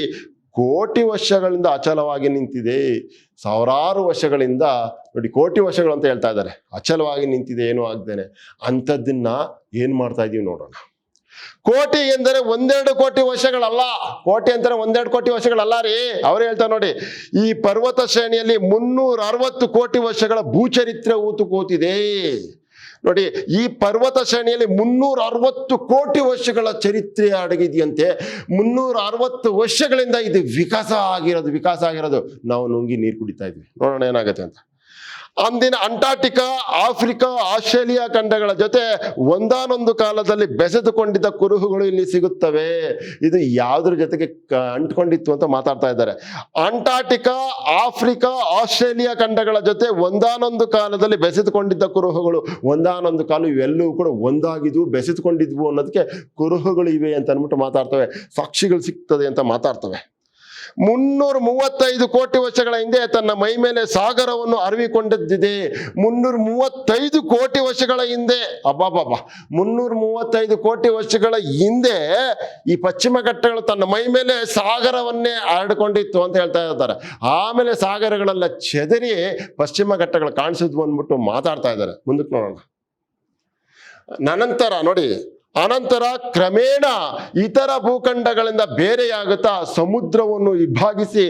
ಕೋಟಿ ವರ್ಷಗಳಿಂದ ಅಚಲವಾಗಿ ನಿಂತಿದೆ. ಸಾವಿರಾರು ವರ್ಷಗಳಿಂದ, ನೋಡಿ ಕೋಟಿ ವರ್ಷಗಳು ಅಂತ ಹೇಳ್ತಾ ಇದ್ದಾರೆ, ಅಚಲವಾಗಿ ನಿಂತಿದೆ, ಏನೂ ಆಗ್ದೇನೆ. ಅಂಥದ್ದನ್ನ ಏನ್ ಮಾಡ್ತಾ ಇದೀವಿ ನೋಡೋಣ. ಕೋಟಿ ಎಂದರೆ 1-2 ಕೋಟಿ ವರ್ಷಗಳಲ್ಲ, ಕೋಟಿ ಅಂತಾರೆ 1-2 ಕೋಟಿ ವರ್ಷಗಳಲ್ಲ ರೀ. ಅವ್ರು ಹೇಳ್ತಾರೆ ನೋಡಿ, ಈ ಪರ್ವತ ಶ್ರೇಣಿಯಲ್ಲಿ 360 ಕೋಟಿ ವರ್ಷಗಳ ಭೂಚರಿತ್ರೆ ಊತು ಕೂತಿದೆ. ನೋಡಿ, ಈ ಪರ್ವತ ಶ್ರೇಣಿಯಲ್ಲಿ 360 ಕೋಟಿ ವರ್ಷಗಳ ಚರಿತ್ರೆ ಅಡಗಿದೆಯಂತೆ. 360 ವರ್ಷಗಳಿಂದ ಇದು ವಿಕಾಸ ಆಗಿರೋದು. ನಾವು ನುಂಗಿ ನೀರು ಕುಡಿತಾ ಇದ್ವಿ. ನೋಡೋಣ ಏನಾಗತ್ತೆ ಅಂತ. ಅಂದಿನ ಅಂಟಾರ್ಟಿಕಾ, ಆಫ್ರಿಕಾ, ಆಸ್ಟ್ರೇಲಿಯಾ ಖಂಡಗಳ ಜೊತೆ ಒಂದಾನೊಂದು ಕಾಲದಲ್ಲಿ ಬೆಸೆದುಕೊಂಡಿದ್ದ ಕುರುಹುಗಳು ಇಲ್ಲಿ ಸಿಗುತ್ತವೆ. ಇದು ಯಾವುದ್ರ ಜೊತೆಗೆ ಅಂಟ್ಕೊಂಡಿತ್ತು ಅಂತ ಮಾತಾಡ್ತಾ ಇದ್ದಾರೆ. ಅಂಟಾರ್ಟಿಕಾ, ಆಫ್ರಿಕಾ, ಆಸ್ಟ್ರೇಲಿಯಾ ಖಂಡಗಳ ಜೊತೆ ಒಂದಾನೊಂದು ಕಾಲದಲ್ಲಿ ಬೆಸೆದುಕೊಂಡಿದ್ದ ಕುರುಹುಗಳು, ಒಂದಾನೊಂದು ಕಾಲ ಇವೆಲ್ಲವೂ ಕೂಡ ಒಂದಾಗಿದ್ವು, ಬೆಸೆದುಕೊಂಡಿದ್ವು ಅನ್ನೋದಕ್ಕೆ ಕುರುಹುಗಳು ಇವೆ ಅಂತ ಅಂದ್ಬಿಟ್ಟು ಮಾತಾಡ್ತವೆ, ಸಾಕ್ಷಿಗಳು ಸಿಗ್ತದೆ ಅಂತ ಮಾತಾಡ್ತವೆ. 335 ಕೋಟಿ ವರ್ಷಗಳ ಹಿಂದೆ ತನ್ನ ಮೈ ಮೇಲೆ ಸಾಗರವನ್ನು ಅರವಿಕೊಂಡಿದ್ದಿದೆ. 335 ಕೋಟಿ ವರ್ಷಗಳ ಹಿಂದೆ, 335 ಕೋಟಿ ವರ್ಷಗಳ ಹಿಂದೆ ಈ ಪಶ್ಚಿಮ ಘಟ್ಟಗಳು ತನ್ನ ಮೈ ಮೇಲೆ ಸಾಗರವನ್ನೇ ಹರಡಿಕೊಂಡಿತ್ತು ಅಂತ ಹೇಳ್ತಾ ಇದ್ದಾರೆ. ಆಮೇಲೆ ಸಾಗರಗಳೆಲ್ಲ ಚೆದರಿ ಪಶ್ಚಿಮ ಘಟ್ಟಗಳು ಕಾಣಿಸಿದ್ವು ಅಂದ್ಬಿಟ್ಟು ಮಾತಾಡ್ತಾ ಇದ್ದಾರೆ. ಮುಂದಕ್ಕೆ ನೋಡೋಣ. ಅನಂತರ ಕ್ರಮೇಣ ಇತರ ಭೂಖಂಡಗಳಿಂದ ಬೇರೆಯಾಗುತ್ತಾ ಸಮುದ್ರವನ್ನು ಇಬ್ಬಾಗಿಸಿ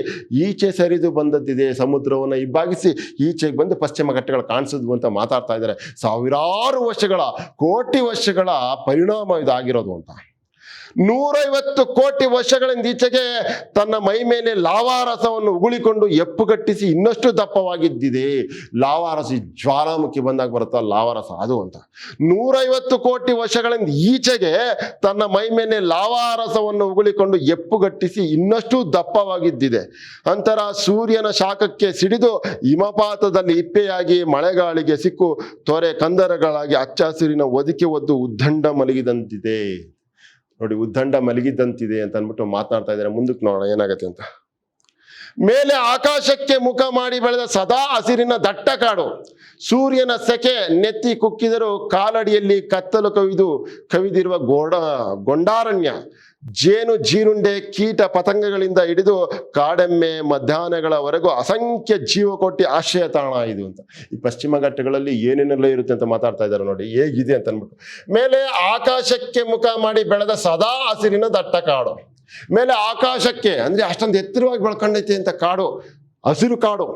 ಈಚೆ ಸರಿದು ಬಂದದ್ದಿದೆ. ಸಮುದ್ರವನ್ನು ಇಬ್ಬಾಗಿಸಿ ಈಚೆಗೆ ಬಂದು ಪಶ್ಚಿಮ ಘಟ್ಟಗಳು ಕಾಣಿಸಿದ್ವು ಅಂತ ಮಾತಾಡ್ತಾ ಇದ್ದಾರೆ. ಸಾವಿರಾರು ವರ್ಷಗಳ, ಕೋಟಿ ವರ್ಷಗಳ ಪರಿಣಾಮ ಇದಾಗಿರೋದು ಅಂತ. 150 ಕೋಟಿ ವರ್ಷಗಳಿಂದ ಈಚೆಗೆ ತನ್ನ ಮೈ ಮೇಲೆ ಲಾವಾರಸವನ್ನು ಉಗುಳಿಕೊಂಡು ಎಪ್ಪುಗಟ್ಟಿಸಿ ಇನ್ನಷ್ಟು ದಪ್ಪವಾಗಿದ್ದಿದೆ. ಲಾವಾರಸ, ಜ್ವಾಲಾಮುಖಿ ಬಂದಾಗ ಬರುತ್ತಾ ಲಾವಾರಸ, ಅದು ಅಂತ. 150 ಕೋಟಿ ವರ್ಷಗಳಿಂದ ಈಚೆಗೆ ತನ್ನ ಮೈ ಮೇಲೆ ಲಾವಾರಸವನ್ನು ಉಗುಳಿಕೊಂಡು ಎಪ್ಪುಗಟ್ಟಿಸಿ ಇನ್ನಷ್ಟು ದಪ್ಪವಾಗಿದ್ದಿದೆ. ಅಂತರ ಸೂರ್ಯನ ಶಾಖಕ್ಕೆ ಸಿಡಿದು ಹಿಮಪಾತದಲ್ಲಿ ಇಪ್ಪೆಯಾಗಿ ಮಳೆಗಾಳಿಗೆ ಸಿಕ್ಕು ತೊರೆ ಕಂದರಗಳಾಗಿ ಹಚ್ಚ ಹಸಿರಿನ ಒದಿಕೆ ಒದ್ದು ಉದ್ದಂಡ ಮಲಗಿದಂತಿದೆ. ನೋಡಿ, ಉದ್ದಂಡ ಮಲಗಿದ್ದಂತಿದೆ ಅಂತ ಅಂದ್ಬಿಟ್ಟು ಮಾತನಾಡ್ತಾ ಇದ್ದಾರೆ. ಮುಂದಕ್ಕೆ ನೋಡೋಣ ಏನಾಗತ್ತೆ ಅಂತ. ಮೇಲೆ ಆಕಾಶಕ್ಕೆ ಮುಖ ಮಾಡಿ ಬೆಳೆದ ಸದಾ ಹಸಿರಿನ ದಟ್ಟ ಕಾಡು, ಸೂರ್ಯನ ಸೆಕೆ ನೆತ್ತಿ ಕುಕ್ಕಿದರೂ ಕಾಲಡಿಯಲ್ಲಿ ಕತ್ತಲು ಕವಿದಿರುವ ಗೊಂಡಾರಣ್ಯ, ಜೇನು ಜೀರುಂಡೆ ಕೀಟ ಪತಂಗಗಳಿಂದ ಹಿಡಿದು ಕಾಡೆಮ್ಮೆ ಮಧ್ಯಾಹ್ನಗಳವರೆಗೂ ಅಸಂಖ್ಯ ಜೀವಕೋಟಿ ಆಶ್ರಯ ತಾಣ ಇದು ಅಂತ. ಈ ಪಶ್ಚಿಮ ಘಟ್ಟಗಳಲ್ಲಿ ಏನೇನೆಲ್ಲ ಇರುತ್ತೆ ಅಂತ ಮಾತಾಡ್ತಾ ಇದ್ದಾರೆ. ನೋಡಿ ಹೇಗಿದೆ ಅಂತ ಅಂದ್ಬಿಟ್ಟು. ಮೇಲೆ ಆಕಾಶಕ್ಕೆ ಮುಖ ಮಾಡಿ ಬೆಳೆದ ಸದಾ ಹಸಿರಿನ ದಟ್ಟ ಕಾಡು. ಮೇಲೆ ಆಕಾಶಕ್ಕೆ ಅಂದ್ರೆ ಅಷ್ಟೊಂದು ಎತ್ತರವಾಗಿ ಬೆಳ್ಕೊಂಡೈತೆ ಅಂತ ಕಾಡು, ಹಸಿರು ಕಾಡು.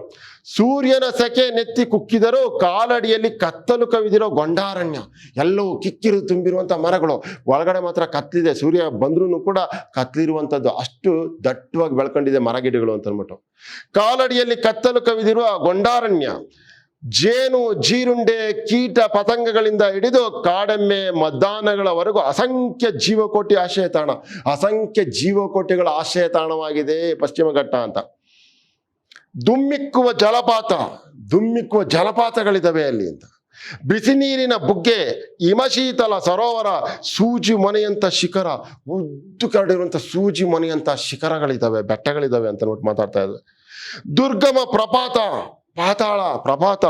ಸೂರ್ಯನ ಸೆಕೆ ನೆತ್ತಿ ಕುಕ್ಕಿದರೂ ಕಾಲಡಿಯಲ್ಲಿ ಕತ್ತಲು ಕವಿದಿರೋ ಗೊಂಡಾರಣ್ಯ, ಎಲ್ಲವೂ ಕಿಕ್ಕಿರು ತುಂಬಿರುವಂಥ ಮರಗಳು, ಒಳಗಡೆ ಮಾತ್ರ ಕತ್ತಲಿದೆ. ಸೂರ್ಯ ಬಂದ್ರೂ ಕೂಡ ಕತ್ತಲಿರುವಂಥದ್ದು, ಅಷ್ಟು ದಟ್ಟವಾಗಿ ಬೆಳ್ಕೊಂಡಿದೆ ಮರಗಿಡಗಳು ಅಂತ ಅಂದ್ಬಿಟ್ಟು. ಕಾಲಡಿಯಲ್ಲಿ ಕತ್ತಲು ಕವಿದಿರುವ ಗೊಂಡಾರಣ್ಯ, ಜೇನು ಜೀರುಂಡೆ ಕೀಟ ಪತಂಗಗಳಿಂದ ಹಿಡಿದು ಕಾಡೆಮ್ಮೆ ಮಧ್ಯಾಹ್ನಗಳವರೆಗೂ ಅಸಂಖ್ಯ ಜೀವಕೋಟಿ ಆಶ್ರಯ ತಾಣ. ಅಸಂಖ್ಯ ಜೀವಕೋಟಿಗಳ ಆಶ್ರಯ ತಾಣವಾಗಿದೆ ಪಶ್ಚಿಮ ಘಟ್ಟ ಅಂತ. ದುಮ್ಮಿಕ್ಕುವ ಜಲಪಾತಗಳಿದಾವೆ ಅಲ್ಲಿ ಅಂತ. ಬಿಸಿ ನೀರಿನ ಬುಗ್ಗೆ, ಹಿಮಶೀತಲ ಸರೋವರ, ಸೂಜಿ ಮೊನೆಯಂಥ ಶಿಖರ, ಉದ್ದು ಕರಡಿರುವಂಥ ಸೂಜಿ ಮೊನೆಯಂಥ ಶಿಖರಗಳಿದ್ದಾವೆ, ಬೆಟ್ಟಗಳಿದ್ದಾವೆ ಅಂತ ನೋಡಿ ಮಾತಾಡ್ತಾ ಇದ್ದಾರೆ. ದುರ್ಗಮ ಪಾತಾಳ ಪ್ರಪಾತ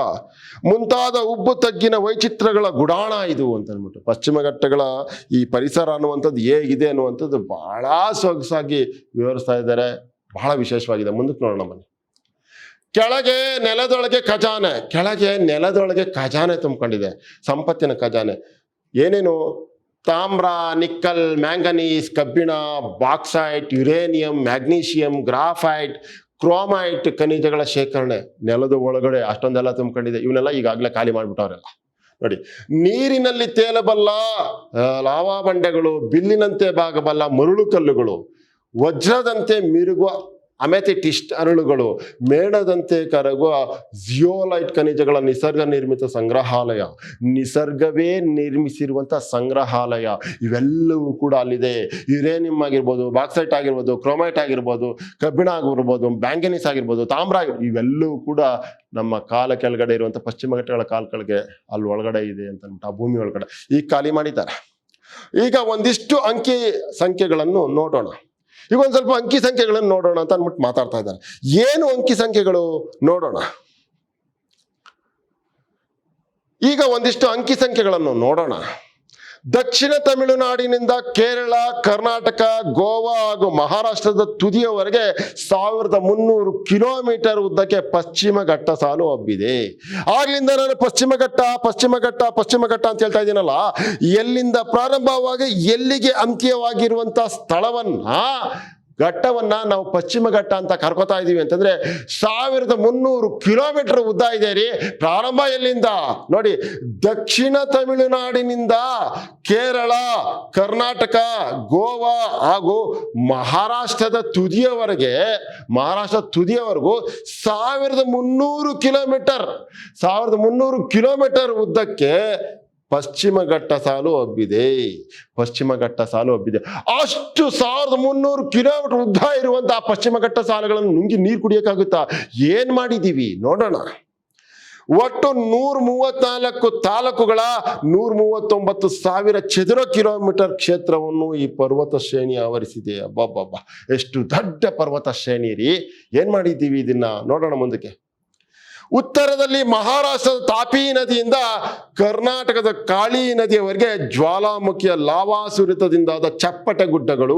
ಮುಂತಾದ ಉಬ್ಬು ತಗ್ಗಿನ ವೈಚಿತ್ರಗಳ ಗುಡಾಣ ಇದು ಅಂತ ಅಂದ್ಬಿಟ್ಟು. ಪಶ್ಚಿಮ ಘಟ್ಟಗಳ ಈ ಪರಿಸರ ಅನ್ನುವಂಥದ್ದು ಹೇಗಿದೆ ಅನ್ನುವಂಥದ್ದು ಬಹಳ ಸೊಗಸಾಗಿ ವಿವರಿಸ್ತಾ ಇದ್ದಾರೆ. ಬಹಳ ವಿಶೇಷವಾಗಿದೆ. ಮುಂದಕ್ಕೆ ನೋಡೋಣ ಬನ್ನಿ. ಕೆಳಗೆ ನೆಲದೊಳಗೆ ಖಜಾನೆ ತುಂಬಿಕೊಂಡಿದೆ, ಸಂಪತ್ತಿನ ಖಜಾನೆ. ಏನೇನು? ತಾಮ್ರ, ನಿಕ್ಕಲ್, ಮ್ಯಾಂಗನೀಸ್, ಕಬ್ಬಿಣ, bauxite, uranium, magnesium, graphite, chromite ಖನಿಜಗಳ ಶೇಖರಣೆ ನೆಲದ ಒಳಗಡೆ ಅಷ್ಟೊಂದೆಲ್ಲ ತುಂಬಿಕೊಂಡಿದೆ. ಇವನ್ನೆಲ್ಲ ಈಗಾಗಲೇ ಖಾಲಿ ಮಾಡಿಬಿಟ್ಟವರೆಲ್ಲ. ನೋಡಿ, ನೀರಿನಲ್ಲಿ ತೇಲಬಲ್ಲ ಲಾವಾ ಬಂಡೆಗಳು, ಬಿಲ್ಲಿನಂತೆ ಬಾಗಬಲ್ಲ ಮರುಳು ಕಲ್ಲುಗಳು, ವಜ್ರದಂತೆ ಮಿರುಗುವ ಅಮೆಥಿಟಿಸ್ಟ್ ಅರಳುಗಳು, ಮೇಣದಂತೆ ಕರಗುವ ಜಿಯೋಲೈಟ್ ಖನಿಜಗಳ ನಿಸರ್ಗ ನಿರ್ಮಿತ ಸಂಗ್ರಹಾಲಯ, ನಿಸರ್ಗವೇ ನಿರ್ಮಿಸಿರುವಂಥ ಸಂಗ್ರಹಾಲಯ, ಇವೆಲ್ಲವೂ ಕೂಡ ಅಲ್ಲಿದೆ. ಯುರೇನಿಯಂ ಆಗಿರ್ಬೋದು, ಬಾಕ್ಸೈಟ್ ಆಗಿರ್ಬೋದು, ಕ್ರೋಮೈಟ್ ಆಗಿರ್ಬೋದು, ಕಬ್ಬಿಣ ಆಗಿರ್ಬೋದು, ಮ್ಯಾಂಗನೀಸ್ ಆಗಿರ್ಬೋದು, ತಾಮ್ರ ಆಗಿರ್ಬೋದು, ಇವೆಲ್ಲವೂ ಕೂಡ ನಮ್ಮ ಕಾಲ ಕೆಳಗಡೆ ಇರುವಂಥ ಪಶ್ಚಿಮ ಘಟ್ಟಗಳ ಕಾಲ ಕೆಳಗೆ ಅಲ್ಲಿ ಒಳಗಡೆ ಇದೆ ಅಂತ ಅಂದ್ಬಿಟ್ಟು ಆ ಭೂಮಿ ಒಳಗಡೆ ಈಗ ಖಾಲಿ ಮಾಡಿದ್ದಾರೆ. ಈಗ ಒಂದಿಷ್ಟು ಅಂಕಿ ಸಂಖ್ಯೆಗಳನ್ನು ನೋಡೋಣ. ಈಗ ಒಂದು ಸ್ವಲ್ಪ ಅಂಕಿ ಸಂಖ್ಯೆಗಳನ್ನು ನೋಡೋಣ ಅಂತ ಅಂದ್ಬಿಟ್ಟು ಮಾತಾಡ್ತಾ ಇದ್ದಾರೆ. ಏನು ಅಂಕಿ ಸಂಖ್ಯೆಗಳು ನೋಡೋಣ. ಈಗ ಒಂದಿಷ್ಟು ಅಂಕಿ ಸಂಖ್ಯೆಗಳನ್ನು ನೋಡೋಣ. ದಕ್ಷಿಣ ತಮಿಳುನಾಡಿನಿಂದ ಕೇರಳ, ಕರ್ನಾಟಕ, ಗೋವಾ ಹಾಗೂ ಮಹಾರಾಷ್ಟ್ರದ ತುದಿಯವರೆಗೆ 1300 ಕಿಲೋಮೀಟರ್ ಉದ್ದಕ್ಕೆ ಪಶ್ಚಿಮ ಘಟ್ಟ ಸಾಲು ಹಬ್ಬಿದೆ. ಆಗ್ಲಿಂದ ನಾನು ಪಶ್ಚಿಮ ಘಟ್ಟ ಅಂತ ಹೇಳ್ತಾ ಇದ್ದೀನಲ್ಲ, ಎಲ್ಲಿಂದ ಪ್ರಾರಂಭವಾಗಿ ಎಲ್ಲಿಗೆ ಅಂತ್ಯವಾಗಿರುವಂತ ಘಟ್ಟವನ್ನ ನಾವು ಪಶ್ಚಿಮ ಘಟ್ಟ ಅಂತ ಕರ್ಕೋತಾ ಇದೀವಿ ಅಂತಂದ್ರೆ 1300 ಕಿಲೋಮೀಟರ್ ಉದ್ದ ಇದೆ ರೀ. ಪ್ರಾರಂಭ ಎಲ್ಲಿಂದ ನೋಡಿ, ದಕ್ಷಿಣ ತಮಿಳುನಾಡಿನಿಂದ ಕೇರಳ, ಕರ್ನಾಟಕ, ಗೋವಾ ಹಾಗೂ ಮಹಾರಾಷ್ಟ್ರದ ತುದಿಯವರೆಗೂ 1300 ಕಿಲೋಮೀಟರ್ ಉದ್ದಕ್ಕೆ ಪಶ್ಚಿಮ ಘಟ್ಟ ಸಾಲು ಹಬ್ಬಿದೆ. ಅಷ್ಟು 1300 ಕಿಲೋಮೀಟರ್ ಉದ್ದ ಇರುವಂತಹ ಪಶ್ಚಿಮ ಘಟ್ಟ ಸಾಲುಗಳನ್ನು ನುಂಗಿ ನೀರು ಕುಡಿಯಕ್ಕಾಗುತ್ತಾ? ಏನ್ ಮಾಡಿದೀವಿ ನೋಡೋಣ. ಒಟ್ಟು 134 ತಾಲೂಕುಗಳ 139,000 ಚದುರ ಕಿಲೋಮೀಟರ್ ಕ್ಷೇತ್ರವನ್ನು ಈ ಪರ್ವತ ಶ್ರೇಣಿ ಆವರಿಸಿದೆ. ಅಬ್ಬಬ್ಬಬ್ಬ, ಎಷ್ಟು ದೊಡ್ಡ ಪರ್ವತ ಶ್ರೇಣಿ ರೀ. ಏನ್ ಮಾಡಿದ್ದೀವಿ ಇದನ್ನ ನೋಡೋಣ ಮುಂದಕ್ಕೆ. ಉತ್ತರದಲ್ಲಿ ಮಹಾರಾಷ್ಟ್ರದ ತಾಪಿ ನದಿಯಿಂದ ಕರ್ನಾಟಕದ ಕಾಳಿ ನದಿಯವರೆಗೆ ಜ್ವಾಲಾಮುಖಿಯ ಲಾವಾ ಸುರಿತದಿಂದಾದ ಚಪ್ಪಟೆ ಗುಡ್ಡಗಳು,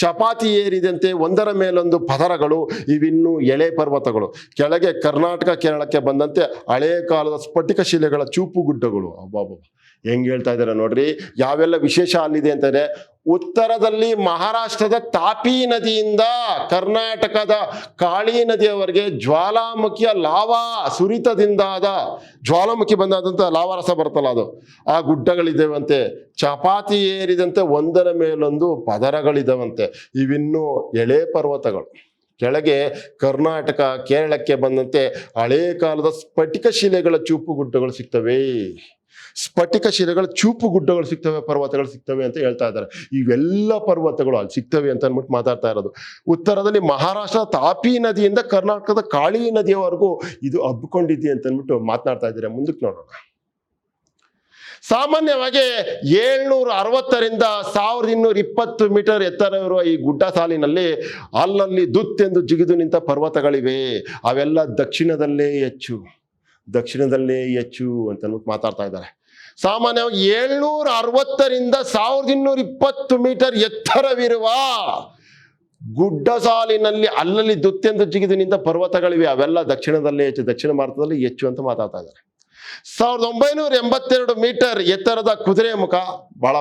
ಚಪಾತಿ ಏರಿದಂತೆ ಒಂದರ ಮೇಲೊಂದು ಪದರಗಳು, ಇವಿನ್ನೂ ಎಳೆ ಪರ್ವತಗಳು. ಕೆಳಗೆ ಕರ್ನಾಟಕ ಕೇರಳಕ್ಕೆ ಬಂದಂತೆ ಹಳೆಯ ಕಾಲದ ಸ್ಫಟಿಕ ಶಿಲೆಗಳ ಚೂಪು ಗುಡ್ಡಗಳು. ಅಬ್ಬಾಬ, ಹೆಂಗ್ ಹೇಳ್ತಾ ಇದ್ದಾರೆ ನೋಡ್ರಿ, ಯಾವೆಲ್ಲ ವಿಶೇಷ ಅಲ್ಲಿದೆ ಅಂತಂದ್ರೆ, ಉತ್ತರದಲ್ಲಿ ಮಹಾರಾಷ್ಟ್ರದ ತಾಪಿ ನದಿಯಿಂದ ಕರ್ನಾಟಕದ ಕಾಳಿ ನದಿಯವರೆಗೆ ಜ್ವಾಲಾಮುಖಿಯ ಲಾವಾ ಸುರಿತದಿಂದಾದ ಜ್ವಾಲಾಮುಖಿ ಬಂದಾದಂಥ ಲಾವಾರಸ ಬರುತ್ತಲ್ಲ ಅದು, ಆ ಗುಡ್ಡಗಳಿದ್ದೇವಂತೆ. ಚಪಾತಿ ಏರಿದಂತೆ ಒಂದರ ಮೇಲೊಂದು ಪದರಗಳಿದ್ದಾವಂತೆ. ಇವಿನ್ನೂ ಎಳೆ ಪರ್ವತಗಳು. ಕೆಳಗೆ ಕರ್ನಾಟಕ ಕೇರಳಕ್ಕೆ ಬಂದಂತೆ ಹಳೇ ಕಾಲದ ಸ್ಫಟಿಕ ಶಿಲೆಗಳ ಚೂಪು ಗುಡ್ಡಗಳು ಸಿಗ್ತವೆ. ಸ್ಫಟಿಕ ಶಿಲೆಗಳ ಚೂಪು ಗುಡ್ಡಗಳು ಸಿಗ್ತವೆ, ಪರ್ವತಗಳು ಸಿಗ್ತವೆ ಅಂತ ಹೇಳ್ತಾ ಇದ್ದಾರೆ. ಇವೆಲ್ಲ ಪರ್ವತಗಳು ಅಲ್ಲಿ ಸಿಗ್ತವೆ ಅಂತ ಅಂದ್ಬಿಟ್ಟು ಮಾತಾಡ್ತಾ ಇರೋದು. ಉತ್ತರದಲ್ಲಿ ಮಹಾರಾಷ್ಟ್ರ ತಾಪಿ ನದಿಯಿಂದ ಕರ್ನಾಟಕದ ಕಾಳಿ ನದಿಯವರೆಗೂ ಇದು ಹಬ್ಕೊಂಡಿದೆ ಅಂತ ಅಂದ್ಬಿಟ್ಟು ಮಾತನಾಡ್ತಾ ಇದ್ದಾರೆ. ಮುಂದಕ್ಕೆ ನೋಡೋಣ. ಸಾಮಾನ್ಯವಾಗಿ 760ರಿಂದ 1220 ಮೀಟರ್ ಎತ್ತರವಿರುವ ಈ ಗುಡ್ಡ ಸಾಲಿನಲ್ಲಿ ಅಲ್ಲಲ್ಲಿ ದುತ್ತೆಂದು ಜಿಗಿದು ನಿಂತ ಪರ್ವತಗಳಿವೆ. ಅವೆಲ್ಲ ದಕ್ಷಿಣದಲ್ಲೇ ಹೆಚ್ಚು ಅಂತ ಅಂದ್ಬಿಟ್ಟು ಮಾತಾಡ್ತಾ ಇದ್ದಾರೆ. ಸಾಮಾನ್ಯವಾಗಿ 760ರಿಂದ 1220 ಮೀಟರ್ ಎತ್ತರವಿರುವ ಗುಡ್ಡ ಸಾಲಿನಲ್ಲಿ ಅಲ್ಲಲ್ಲಿ ದುತ್ತೆಂದು ಜಿಗಿದು ನಿಂತ ಪರ್ವತಗಳಿವೆ. ಅವೆಲ್ಲ ದಕ್ಷಿಣದಲ್ಲೇ ಹೆಚ್ಚು, ದಕ್ಷಿಣ ಭಾರತದಲ್ಲಿ ಹೆಚ್ಚು ಅಂತ ಮಾತಾಡ್ತಾ ಇದ್ದಾರೆ. 1982 ಮೀಟರ್ ಎತ್ತರದ ಕುದುರೆಮುಖ, ಬಹಳ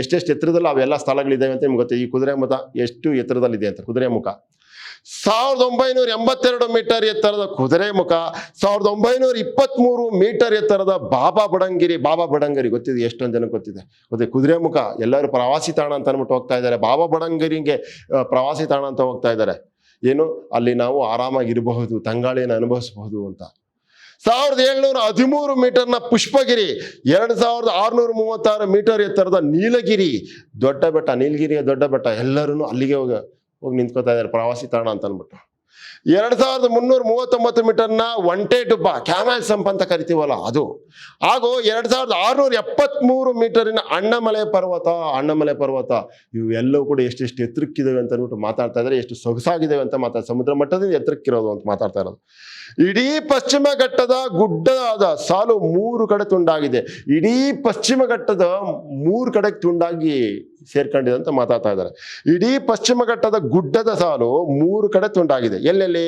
ಎಷ್ಟೆಷ್ಟು ಎತ್ತರದಲ್ಲಿ ಅವೆಲ್ಲ ಸ್ಥಳಗಳಿದ್ದಾವೆ ಅಂತ ನಿಮ್ಗೆ ಗೊತ್ತಿದೆ. ಈ ಕುದುರೆಮುಖ ಎಷ್ಟು ಎತ್ತರದಲ್ಲಿದೆ ಅಂತ. ಕುದುರೆಮುಖ 1982 ಮೀಟರ್ ಎತ್ತರದ ಕುದುರೆಮುಖ, 1923 ಮೀಟರ್ ಎತ್ತರದ ಬಾಬಾ ಬಡಂಗರಿ ಗೊತ್ತಿದೆ, ಎಷ್ಟೊಂದು ಜನಕ್ಕೆ ಗೊತ್ತಿದೆ. ಕುದುರೆಮುಖ ಎಲ್ಲರೂ ಪ್ರವಾಸಿ ತಾಣ ಅಂತ ಅಂದ್ಬಿಟ್ಟು ಹೋಗ್ತಾ ಇದ್ದಾರೆ. ಬಾಬಾ ಬಡಂಗರಿಗೆ ಪ್ರವಾಸಿ ತಾಣ ಅಂತ ಹೋಗ್ತಾ ಇದ್ದಾರೆ. ಏನು, ಅಲ್ಲಿ ನಾವು ಆರಾಮಾಗಿರಬಹುದು, ತಂಗಾಳಿಯನ್ನು ಅನುಭವಿಸಬಹುದು ಅಂತ. 1713 ಮೀಟರ್ನ ಪುಷ್ಪಗಿರಿ, 2636 ಮೀಟರ್ ಎತ್ತರದ ನೀಲಗಿರಿ ದೊಡ್ಡ ಬೆಟ್ಟ, ನೀಲಗಿರಿಯ ದೊಡ್ಡ ಬೆಟ್ಟ, ಎಲ್ಲರೂ ಅಲ್ಲಿಗೆ ಹೋಗಿ ನಿಂತ್ಕೋತಾ ಇದ್ದಾರೆ ಪ್ರವಾಸಿ ತಾಣ ಅಂತ ಅಂದ್ಬಿಟ್ಟು. 2339 ಮೀಟರ್ನ ಒಂಟೆಡುಬ್ಬ, ಕ್ಯಾಮೆಲ್ ಸಂಪ್ ಅಂತ ಕರಿತೀವಲ್ಲ ಅದು. ಹಾಗೂ 2673 ಮೀಟರಿನ ಅಣ್ಣಮಲೆ ಪರ್ವತ ಇವೆಲ್ಲವೂ ಕೂಡ ಎಷ್ಟೆಷ್ಟು ಎತ್ತರಕ್ಕಿದಾವೆ ಅಂತ ಅಂದ್ಬಿಟ್ಟು ಮಾತಾಡ್ತಾ ಇದ್ದಾರೆ. ಎಷ್ಟು ಸೊಗಸಾಗಿದ್ದಾವೆ ಅಂತ ಸಮುದ್ರ ಮಟ್ಟದಿಂದ ಎತ್ತರಕ್ಕಿರೋದು ಅಂತ ಮಾತಾಡ್ತಾ ಇರೋದು. ಇಡೀ ಪಶ್ಚಿಮ ಘಟ್ಟದ ಗುಡ್ಡದ ಸಾಲು 3 ಕಡೆ ತುಂಡಾಗಿದೆ. ಇಡೀ ಪಶ್ಚಿಮ ಘಟ್ಟದ 3 ಕಡೆಗೆ ತುಂಡಾಗಿ ಸೇರ್ಕೊಂಡಿದೆ ಅಂತ ಮಾತಾಡ್ತಾ ಇದ್ದಾರೆ. ಇಡೀ ಪಶ್ಚಿಮ ಘಟ್ಟದ ಗುಡ್ಡದ ಸಾಲು 3 ಕಡೆ ತುಂಡಾಗಿದೆ. ಎಲ್ಲೆಲ್ಲಿ?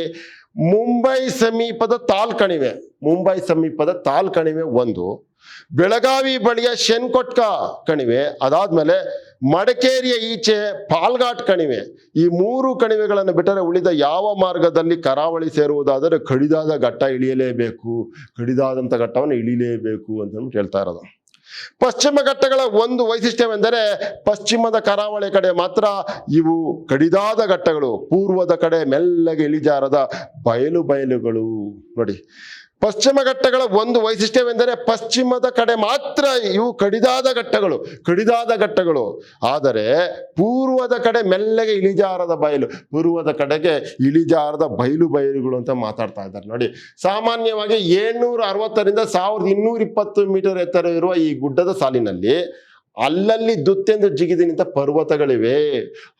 ಮುಂಬೈ ಸಮೀಪದ ತಾಲ್ ಕಣಿವೆ ಒಂದು, ಬೆಳಗಾವಿ ಬಳಿಯ ಶೆನ್ಕೊಟ್ಕ ಕಣಿವೆ, ಅದಾದ್ಮೇಲೆ ಮಡಿಕೇರಿಯ ಈಚೆ ಪಾಲ್ಘಾಟ್ ಕಣಿವೆ. ಈ 3 ಕಣಿವೆಗಳನ್ನು ಬಿಟ್ಟರೆ ಉಳಿದ ಯಾವ ಮಾರ್ಗದಲ್ಲಿ ಕರಾವಳಿ ಸೇರುವುದಾದರೆ ಕಡಿದಾದ ಘಟ್ಟ ಕಡಿದಾದಂಥ ಘಟ್ಟವನ್ನು ಇಳಿಲೇಬೇಕು ಅಂತ ಹೇಳ್ತಾ ಇರೋದು. ಪಶ್ಚಿಮ ಘಟ್ಟಗಳ ಒಂದು ವೈಶಿಷ್ಟ್ಯವೆಂದರೆ ಪಶ್ಚಿಮದ ಕರಾವಳಿ ಕಡೆ ಮಾತ್ರ ಇವು ಕಡಿದಾದ ಘಟ್ಟಗಳು, ಪೂರ್ವದ ಕಡೆ ಮೆಲ್ಲಗೆ ಇಳಿಜಾರದ ಬಯಲುಗಳು. ನೋಡಿ, ಪಶ್ಚಿಮ ಘಟ್ಟಗಳ ಒಂದು ವೈಶಿಷ್ಟ್ಯವೆಂದರೆ ಪಶ್ಚಿಮದ ಕಡೆ ಮಾತ್ರ ಇವು ಕಡಿದಾದ ಘಟ್ಟಗಳು, ಆದರೆ ಪೂರ್ವದ ಕಡೆ ಮೆಲ್ಲಗೆ ಇಳಿಜಾರದ ಬಯಲುಗಳು ಅಂತ ಮಾತಾಡ್ತಾ ಇದ್ದಾರೆ. ನೋಡಿ, ಸಾಮಾನ್ಯವಾಗಿ 760ರಿಂದ 1220 ಮೀಟರ್ ಎತ್ತರ ಇರುವ ಈ ಗುಡ್ಡದ ಸಾಲಿನಲ್ಲಿ ಅಲ್ಲಲ್ಲಿ ದುತ್ತೆಂದು ಜಿಗಿದು ನಿಂತ ಪರ್ವತಗಳಿವೆ.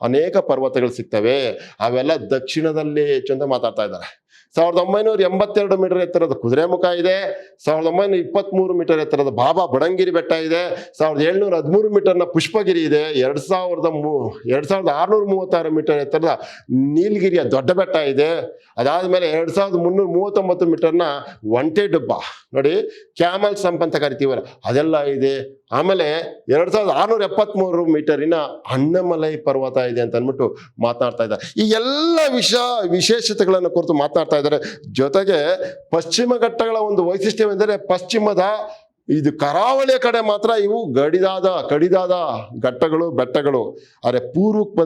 ಅನೇಕ ಪರ್ವತಗಳು ಸಿಗ್ತವೆ. ಅವೆಲ್ಲ ದಕ್ಷಿಣದಲ್ಲಿ ಹೆಚ್ಚು ಅಂತ ಮಾತಾಡ್ತಾ ಇದ್ದಾರೆ. 1982 ಮೀಟರ್ ಎತ್ತರದ ಕುದುರೆಮುಖ ಇದೆ. 1923 ಮೀಟರ್ ಎತ್ತರದ ಬಾಬಾ ಬಡಂಗಿರಿ ಬೆಟ್ಟ ಇದೆ. 1713 ಮೀಟರ್ನ ಪುಷ್ಪಗಿರಿ ಇದೆ. 2636 ಮೀಟರ್ ಎತ್ತರದ ನೀಲಗಿರಿಯ ದೊಡ್ಡ ಬೆಟ್ಟ ಇದೆ. ಅದಾದ್ಮೇಲೆ 2339 ಮೀಟರ್ನ ಒಂಟೆಡುಬ್ಬ, ನೋಡಿ ಕ್ಯಾಮಲ್ ಸಂಪ್ ಅಂತ ಕರಿತೀವಲ್ಲ ಅದೆಲ್ಲ ಇದೆ. ಆಮೇಲೆ 2673 ಮೀಟರಿನ ಅಣ್ಣಮಲೈ ಪರ್ವತ ಇದೆ ಅಂತ ಅಂದ್ಬಿಟ್ಟು ಮಾತನಾಡ್ತಾ ಇದ್ದಾರೆ. ಈ ಎಲ್ಲ ವಿಶೇಷತೆಗಳನ್ನು ಕುರಿತು ಮಾತನಾಡ್ತಾ ಇದ್ದಾರೆ. ಜೊತೆಗೆ ಪಶ್ಚಿಮ ಘಟ್ಟಗಳ ಒಂದು ವೈಶಿಷ್ಟ್ಯವೆಂದರೆ ಪಶ್ಚಿಮದ ಇದು ಕರಾವಳಿಯ ಕಡೆ ಮಾತ್ರ ಇವು ಕಡಿದಾದ ಘಟ್ಟಗಳು, ಬೆಟ್ಟಗಳು. ಆದರೆ ಪೂರ್ವಕ್ಕೆ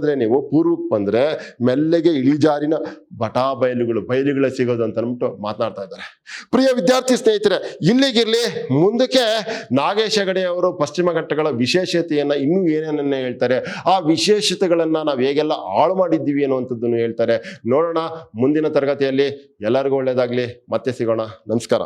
ಬಂದ್ರೆ ಮೆಲ್ಲಗೆ ಇಳಿಜಾರಿನ ಬಯಲುಗಳು ಸಿಗೋದು ಅಂತ ಅಂದ್ಬಿಟ್ಟು ಮಾತನಾಡ್ತಾ ಇದ್ದಾರೆ. ಪ್ರಿಯ ವಿದ್ಯಾರ್ಥಿ ಸ್ನೇಹಿತರೆ, ಇಲ್ಲಿಗಿರ್ಲಿ. ಮುಂದಕ್ಕೆ ನಾಗೇಶ್ ಹೆಗಡೆ ಅವರು ಪಶ್ಚಿಮ ಘಟ್ಟಗಳ ವಿಶೇಷತೆಯನ್ನ ಇನ್ನೂ ಏನೇನನ್ನ ಹೇಳ್ತಾರೆ, ಆ ವಿಶೇಷತೆಗಳನ್ನ ನಾವು ಹೇಗೆಲ್ಲ ಹಾಳು ಮಾಡಿದ್ದೀವಿ ಅನ್ನುವಂಥದ್ದನ್ನು ಹೇಳ್ತಾರೆ. ನೋಡೋಣ ಮುಂದಿನ ತರಗತಿಯಲ್ಲಿ. ಎಲ್ಲರಿಗೂ ಒಳ್ಳೆಯದಾಗ್ಲಿ. ಮತ್ತೆ ಸಿಗೋಣ. ನಮಸ್ಕಾರ.